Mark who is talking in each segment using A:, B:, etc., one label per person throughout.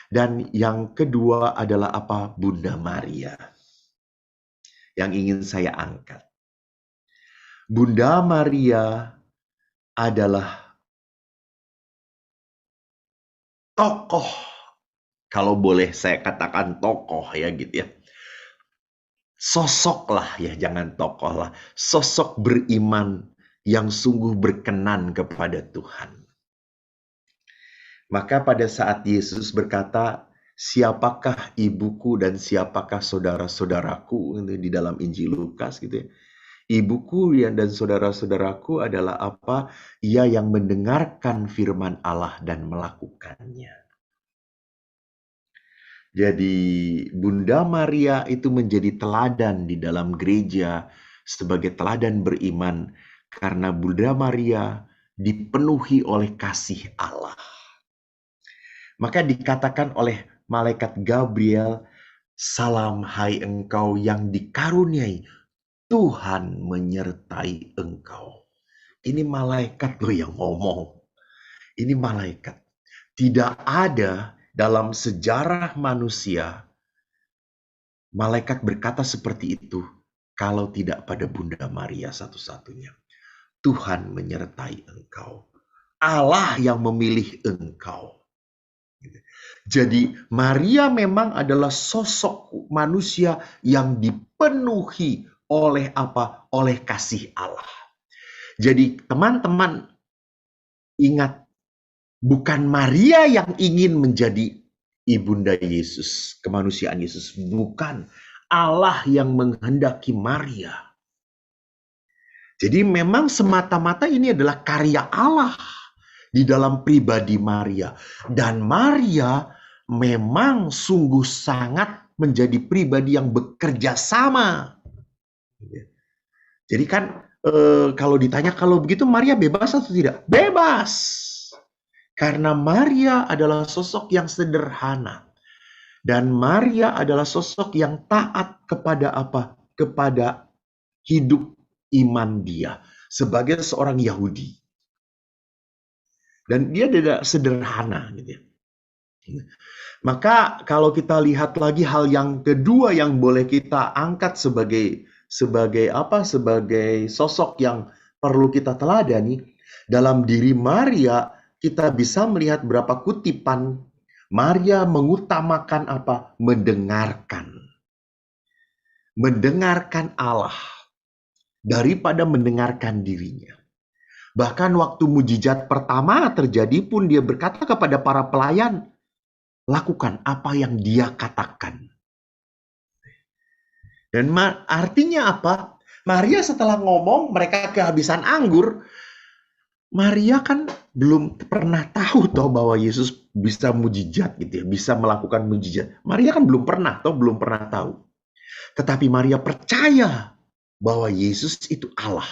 A: Dan yang kedua adalah apa? Bunda Maria yang ingin saya angkat. Bunda Maria adalah tokoh, kalau boleh saya katakan tokoh ya gitu ya. Sosok lah ya, jangan tokoh lah. Sosok beriman yang sungguh berkenan kepada Tuhan. Maka pada saat Yesus berkata, siapakah ibuku dan siapakah saudara-saudaraku di dalam Injil Lukas gitu ya. Ibuku dan saudara-saudaraku adalah apa? Ia yang mendengarkan firman Allah dan melakukannya. Jadi Bunda Maria itu menjadi teladan di dalam gereja sebagai teladan beriman karena Bunda Maria dipenuhi oleh kasih Allah. Maka dikatakan oleh malaikat Gabriel, salam hai engkau yang dikaruniai, Tuhan menyertai engkau. Ini malaikat loh yang ngomong. Ini malaikat. Tidak ada dalam sejarah manusia malaikat berkata seperti itu kalau tidak pada Bunda Maria satu-satunya. Tuhan menyertai engkau. Allah yang memilih engkau. Jadi Maria memang adalah sosok manusia yang dipenuhi oleh apa? Oleh kasih Allah. Jadi teman-teman ingat, bukan Maria yang ingin menjadi ibunda Yesus, kemanusiaan Yesus. Bukan. Allah yang menghendaki Maria. Jadi memang semata-mata ini adalah karya Allah di dalam pribadi Maria. Dan Maria memang sungguh sangat menjadi pribadi yang bekerja sama. Jadi kan kalau ditanya kalau begitu Maria bebas atau tidak? Bebas. Karena Maria adalah sosok yang sederhana. Dan Maria adalah sosok yang taat kepada apa? Kepada hidup iman dia sebagai seorang Yahudi. Dan dia tidak sederhana gitu ya. Maka kalau kita lihat lagi hal yang kedua yang boleh kita angkat sebagai apa? Sebagai sosok yang perlu kita teladani dalam diri Maria, kita bisa melihat berapa kutipan Maria mengutamakan apa? Mendengarkan. Mendengarkan Allah daripada mendengarkan dirinya. Bahkan waktu mujizat pertama terjadi pun dia berkata kepada para pelayan, lakukan apa yang dia katakan. Dan artinya apa? Maria setelah ngomong mereka kehabisan anggur. Maria kan belum pernah tahu toh bahwa Yesus bisa mujizat gitu ya, bisa melakukan mujizat. Maria kan belum pernah tahu. Tetapi Maria percaya bahwa Yesus itu Allah.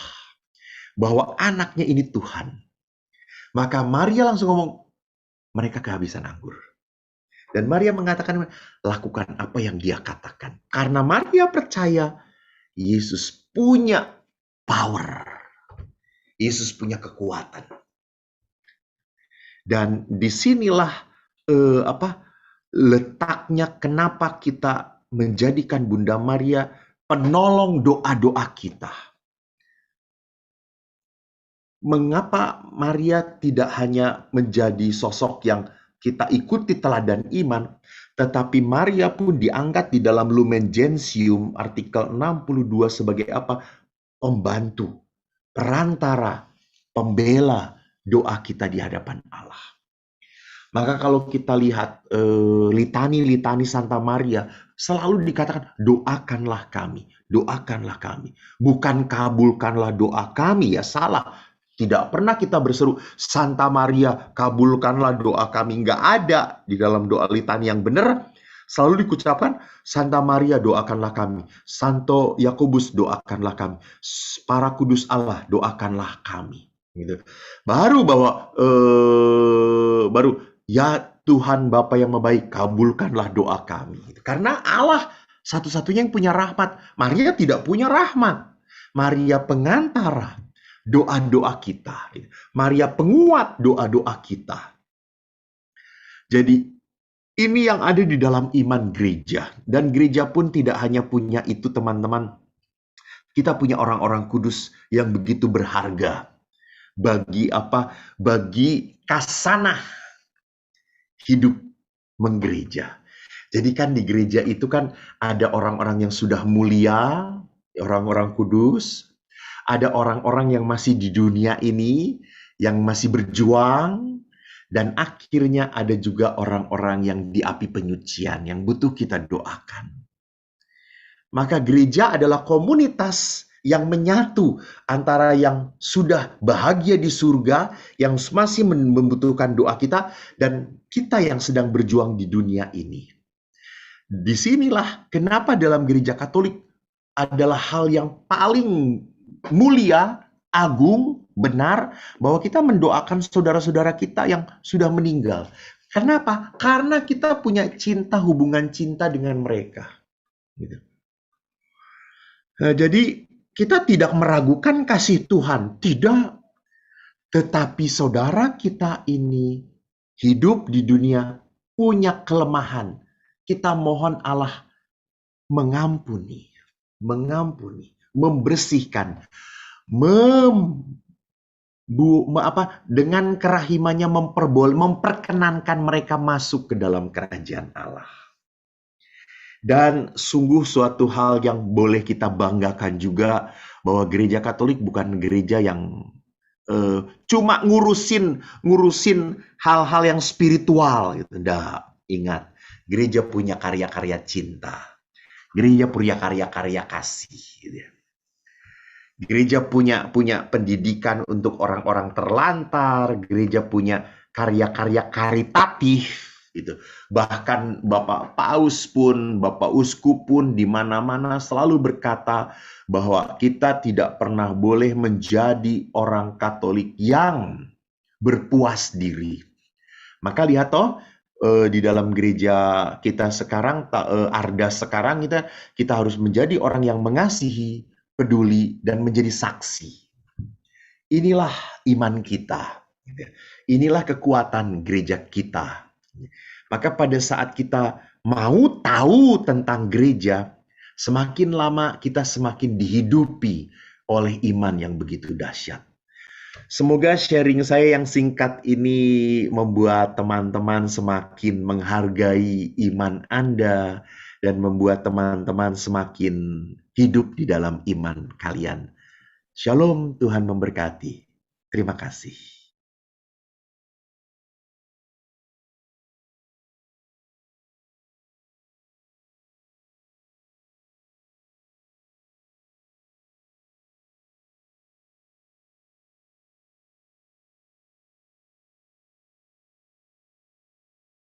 A: Bahwa anaknya ini Tuhan. Maka Maria langsung ngomong, mereka kehabisan anggur. Dan Maria mengatakan, lakukan apa yang dia katakan. Karena Maria percaya Yesus punya power. Yesus punya kekuatan. Dan disinilah letaknya kenapa kita menjadikan Bunda Maria penolong doa-doa kita. Mengapa Maria tidak hanya menjadi sosok yang kita ikuti teladan iman, tetapi Maria pun diangkat di dalam Lumen Gentium artikel 62 sebagai apa? Pembantu, perantara, pembela doa kita di hadapan Allah. Maka kalau kita lihat litani-litani Santa Maria, selalu dikatakan doakanlah kami, doakanlah kami. Bukan kabulkanlah doa kami, ya salah. Tidak pernah kita berseru, Santa Maria kabulkanlah doa kami. Nggak ada di dalam doa litani yang benar. Selalu dikucapkan, Santa Maria doakanlah kami. Santo Yakobus doakanlah kami. Para kudus Allah doakanlah kami. Gitu. Baru ya Tuhan Bapa yang baik, kabulkanlah doa kami. Karena Allah satu-satunya yang punya rahmat. Maria tidak punya rahmat. Maria pengantara doa-doa kita. Maria penguat doa-doa kita. Jadi Ini yang ada di dalam iman gereja. Dan gereja pun tidak hanya punya itu, teman-teman. Kita punya orang-orang kudus yang begitu berharga. Bagi apa? Bagi kasanah hidup menggereja. Jadi kan di gereja itu kan ada orang-orang yang sudah mulia, orang-orang kudus. Ada orang-orang yang masih di dunia ini, yang masih berjuang. Dan akhirnya ada juga orang-orang yang di api penyucian, yang butuh kita doakan. Maka gereja adalah komunitas yang menyatu antara yang sudah bahagia di surga, yang masih membutuhkan doa kita, dan kita yang sedang berjuang di dunia ini. Disinilah kenapa dalam gereja Katolik adalah hal yang paling mulia, agung, benar, bahwa kita mendoakan saudara-saudara kita yang sudah meninggal. Kenapa? Karena kita punya cinta, hubungan cinta dengan mereka. Gitu. Nah, jadi kita tidak meragukan kasih Tuhan, tidak. Tetapi saudara kita ini hidup di dunia punya kelemahan. Kita mohon Allah mengampuni, membersihkan, dengan kerahimannya memperkenankan mereka masuk ke dalam kerajaan Allah. Dan sungguh suatu hal yang boleh kita banggakan juga, bahwa gereja Katolik bukan gereja yang cuma ngurusin hal-hal yang spiritual gitu. Nggak, ingat, gereja punya karya-karya cinta. Gereja punya karya-karya kasih gitu ya. Gereja punya pendidikan untuk orang-orang terlantar, gereja punya karya-karya karitatif gitu. Bahkan Bapak Paus pun, Bapak Uskup pun di mana-mana selalu berkata bahwa kita tidak pernah boleh menjadi orang Katolik yang berpuas diri. Maka lihat toh, di dalam gereja kita sekarang, Arda sekarang, kita harus menjadi orang yang mengasihi, peduli, dan menjadi saksi. Inilah iman kita. Inilah kekuatan gereja kita. Maka pada saat kita mau tahu tentang gereja, semakin lama kita semakin dihidupi oleh iman yang begitu dahsyat. Semoga sharing saya yang singkat ini membuat teman-teman semakin menghargai iman Anda dan membuat teman-teman semakin hidup di dalam iman kalian. Shalom, Tuhan memberkati. Terima kasih.